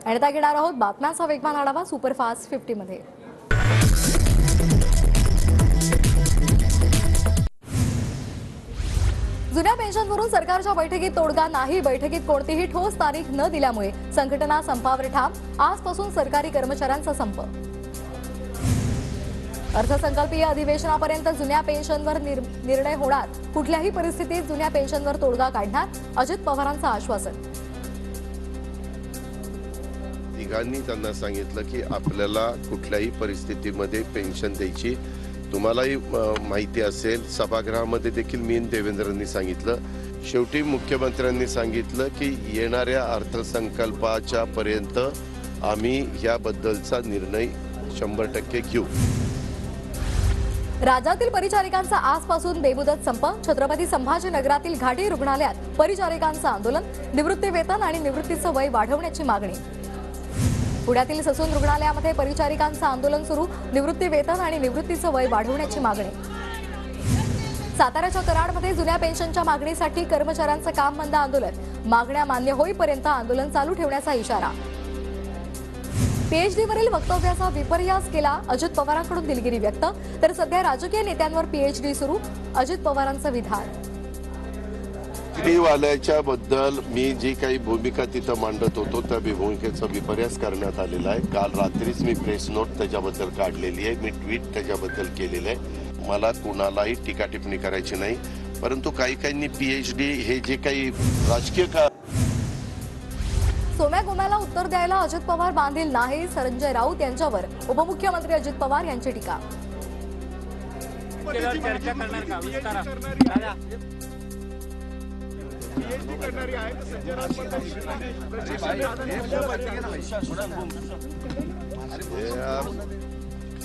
आणि आता घेणार आहोत बातम्यांचा वेगवान आढावा सुपरफास्ट 50 मध्ये। जुन्या पेन्शनवरून सरकारच्या बैठकीत तोडगा नाही। बैठकीत कोणतीही ठोस तारीख न दिल्यामुळे संघटना संपावर ठाम। आजपासून सरकारी कर्मचाऱ्यांचा संप। अर्थसंकल्पीय अधिवेशनापर्यंत जुन्या पेन्शनवर निर्णय होणार। कुठल्याही परिस्थितीत जुन्या पेन्शनवर तोडगा काढणार, अजित पवारांचं आश्वासन। तिघांनी त्यांना सांगितलं की आपल्याला कुठल्याही परिस्थितीमध्ये पेन्शन द्यायची। तुम्हालाही माहिती असेल, सभागृहामध्ये देखील मी देवेंद्रांनी सांगितलं। शेवटी मुख्यमंत्र्यांनी सांगितलं की येणाऱ्या अर्थसंकल्पाच्या पर्यंत आम्ही याबद्दलचा निर्णय 100% घेऊ। राज्यातील परिचारिकांचा आजपासून बेमुदत संप। छत्रपती संभाजीनगरातील घाटी रुग्णालयात परिचारिकांचं आंदोलन। निवृत्ती वेतन आणि निवृत्तीचं वय वाढवण्याची मागणी। पुण्यातील ससून रुग्णालयामध्ये परिचारिकांचं आंदोलन सुरू। निवृत्ती वेतन आणि निवृत्तीचं वय वाढवण्याची मागणी। साताऱ्याच्या कराडमध्ये जुन्या पेन्शनच्या मागणीसाठी कर्मचाऱ्यांचं काम बंद आंदोलन। मागण्या मान्य होईपर्यंत आंदोलन चालू ठेवण्याचा इशारा। पीएचडीवरील वक्तव्याचा विपर्यास केला। अजित पवारांकडून दिलगिरी व्यक्त। तर सध्या राजकीय नेत्यांवर पीएचडी सुरू, अजित पवारांचं विधान। वाल्याच्या बद्दल मी जी काही भूमिका तिथं मांडत होतो त्या भूमिकेचा विपर्यास करण्यात आलेला आहे। काल रात्रीच मी प्रेस नोट त्याच्याबद्दल काढलेली आहे, मी ट्विट त्याच्याबद्दल केलेलं आहे। मला कुणालाही टीका टिप्पणी करायची नाही, परंतु काही पीएचडी हे जे काही राजकीय का सोम्या गोम्याला उत्तर द्यायला अजित पवार बांधील नाही। संजय राऊत यांच्यावर उपमुख्यमंत्री अजित पवार यांची टीका।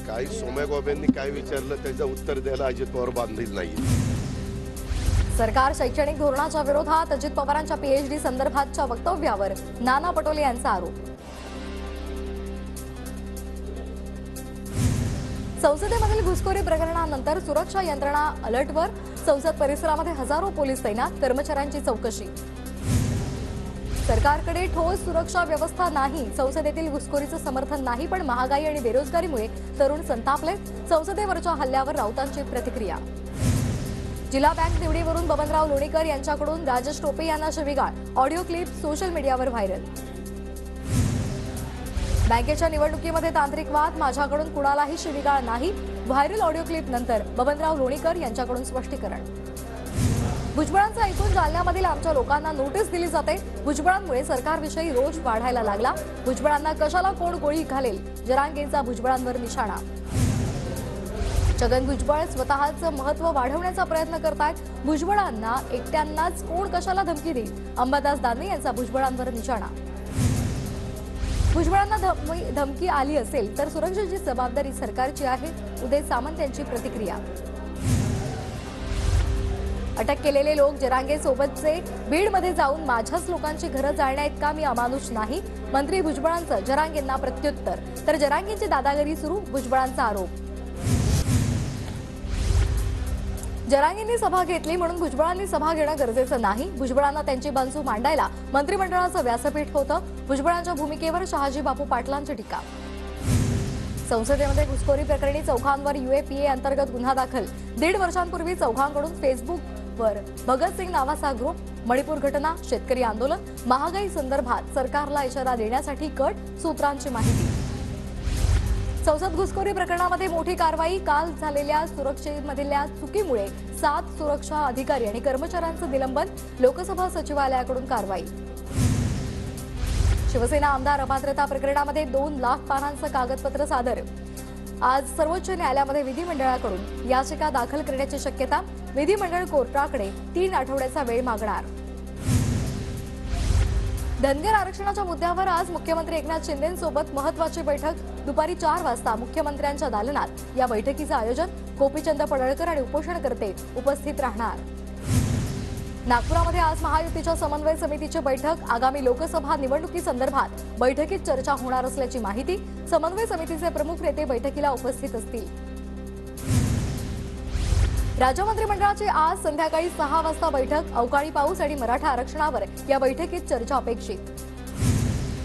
काही सोम्या गोम्यांनी काय विचारलं त्याचं उत्तर द्यायला अजित पवार बांधील नाही। सरकार शैक्षणिक धोरणाच्या विरोधात, अजित पवारांच्या पीएचडी संदर्भातच्या वक्तव्यावर नाना पटोले यांचा आरोप। संसदेमधील घुसखोरी प्रकरणानंतर सुरक्षा यंत्रणा अलर्टवर। संसद परिसरामध्ये हजारो पोलीस तैनात, कर्मचाऱ्यांची चौकशी। सरकारकडे ठोस सुरक्षा व्यवस्था नाही। संसदेतील घुसखोरीचं समर्थन नाही, पण महागाई आणि बेरोजगारीमुळे तरुण संतापले। संसदेवरच्या हल्ल्यावर राऊतांची प्रतिक्रिया। जिल्हा बँक निवडीवरून बबनराव लोणीकर यांच्याकडून राजेश टोपे यांना शिवीगाळ। ऑडिओ क्लिप सोशल मीडियावर व्हायरल। बँकेच्या निवडणुकीमध्ये तांत्रिक वाद, माझ्याकडून कुणालाही शिवीगाळ नाही। व्हायरल ऑडिओ क्लिप नंतर बबनराव लोणीकर यांच्याकडून स्पष्टीकरण। भुजबळांचं ऐकून जालन्यामधील आमच्या लोकांना नोटीस दिली जाते। भुजबळांमुळे सरकारविषयी रोष वाढायला लागला। भुजबळांना कशाला कोण गोळी घालेल, जरांगेंचा भुजबळांवर निशाणा। छगन भुजबळ स्वतःचं महत्त्व वाढवण्याचा प्रयत्न करतायत। भुजबळांना एकट्यांनाच कोण कशाला धमकी देईल, अंबादास दानवे यांचा भुजबळांवर निशाणा। भुजबळांना धमकी आली असेल तर सुरक्षेची जबाबदारी सरकारची आहे, उदय सामंत यांची प्रतिक्रिया। अटक केलेले लोक जरांगे सोबतचे बीडमध्ये जाऊन माझ्याच लोकांची घरं जाळण्याइतका मी अमानुष नाही। मंत्री भुजबळांचं जरांगेंना प्रत्युत्तर। तर जरांगेंची दादागिरी सुरू, भुजबळांचा आरोप। जरांगेंनी सभा घेतली म्हणून भुजबळांनी सभा घेणं गरजेचं नाही। भुजबळांना त्यांची बाजू मांडायला मंत्रिमंडळाचं व्यासपीठ होतं। भुजबळांच्या भूमिकेवर शहाजी बापू पाटलांची टीका। संसदेमध्ये घुसखोरी प्रकरणी चौघांवर यूएपीए अंतर्गत गुन्हा दाखल। 1.5 वर्षांपूर्वी चौघांकडून फेसबुकवर भगतसिंग नावाचा ग्रुप। मणिपूर घटना, शेतकरी आंदोलन, महागाई संदर्भात सरकारला इशारा देण्यासाठी कट, सूत्रांची माहिती। संसद घुसखोरी प्रकरणामध्ये मोठी कारवाई। काल झालेल्या सुरक्षेमधल्या चुकीमुळे 7 सुरक्षा अधिकारी आणि कर्मचाऱ्यांचं निलंबन। लोकसभा सचिवालयाकडून कारवाई। शिवसेना आमदार अपात्रता प्रकरणामध्ये 2 लाख पानांचं कागदपत्र सादर। आज सर्वोच्च न्यायालयामध्ये विधिमंडळाकडून याचिका दाखल करण्याची शक्यता। विधिमंडळ कोर्टाकडे 3 आठवड्याचा वेळ मागणार। धनगर आरक्षणाच्या मुद्द्यावर आज मुख्यमंत्री एकनाथ शिंदेंसोबत महत्त्वाची बैठक। दुपारी 4 वाजता मुख्यमंत्र्यांच्या दालनात या बैठकीचं आयोजन। गोपीचंद पडळकर आणि उपोषणकर्ते उपस्थित राहणार। नागपुरामध्ये आज महायुतीच्या समन्वय समितीची बैठक। आगामी लोकसभा निवडणुकीसंदर्भात बैठकीत चर्चा होणार असल्याची माहिती। समन्वय समितीचे प्रमुख नेते बैठकीला उपस्थित असतील। राज्य मंत्रिमंडळाची आज संध्याकाळी 6 वाजता बैठक। अवकाळी पाऊस आणि मराठा आरक्षणावर या बैठकीत चर्चा अपेक्षित।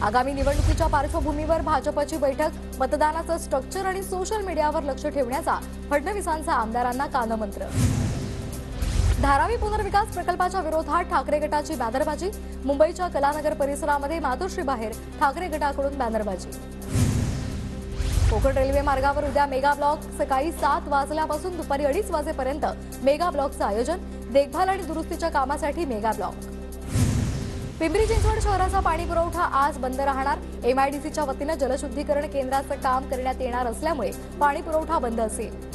आगामी निवडणुकीच्या पार्श्वभूमीवर भाजपची बैठक, मतदानाचं स्ट्रक्चर आणि सोशल मीडियावर लक्ष ठेवण्याचा फडणवीसांचा आमदारांना कानमंत्र. धारावी पुनर्विकास प्रकल्पाच्या विरोधात ठाकरे गटाची बॅनरबाजी. मुंबईच्या कलानगर परिसरामध्ये मातोश्रीबाहेर ठाकरे गटाकडून बॅनरबाजी. कोकण रेल्वे मार्गावर उद्या मेगा ब्लॉक. सकाळी 7 वाजल्यापासून दुपारी 2:30 वाजेपर्यंत मेगा ब्लॉकचं आयोजन. देखभाल आणि दुरुस्तीच्या कामासाठी मेगा ब्लॉक. पिंपरी चिंचवड शहराचा पाणी पुरवठा आज बंद राहणार. MIDCच्या वतीनं जलशुद्धीकरण केंद्राचं काम करण्यात येणार असल्यामुळे पाणी पुरवठा बंद असेल.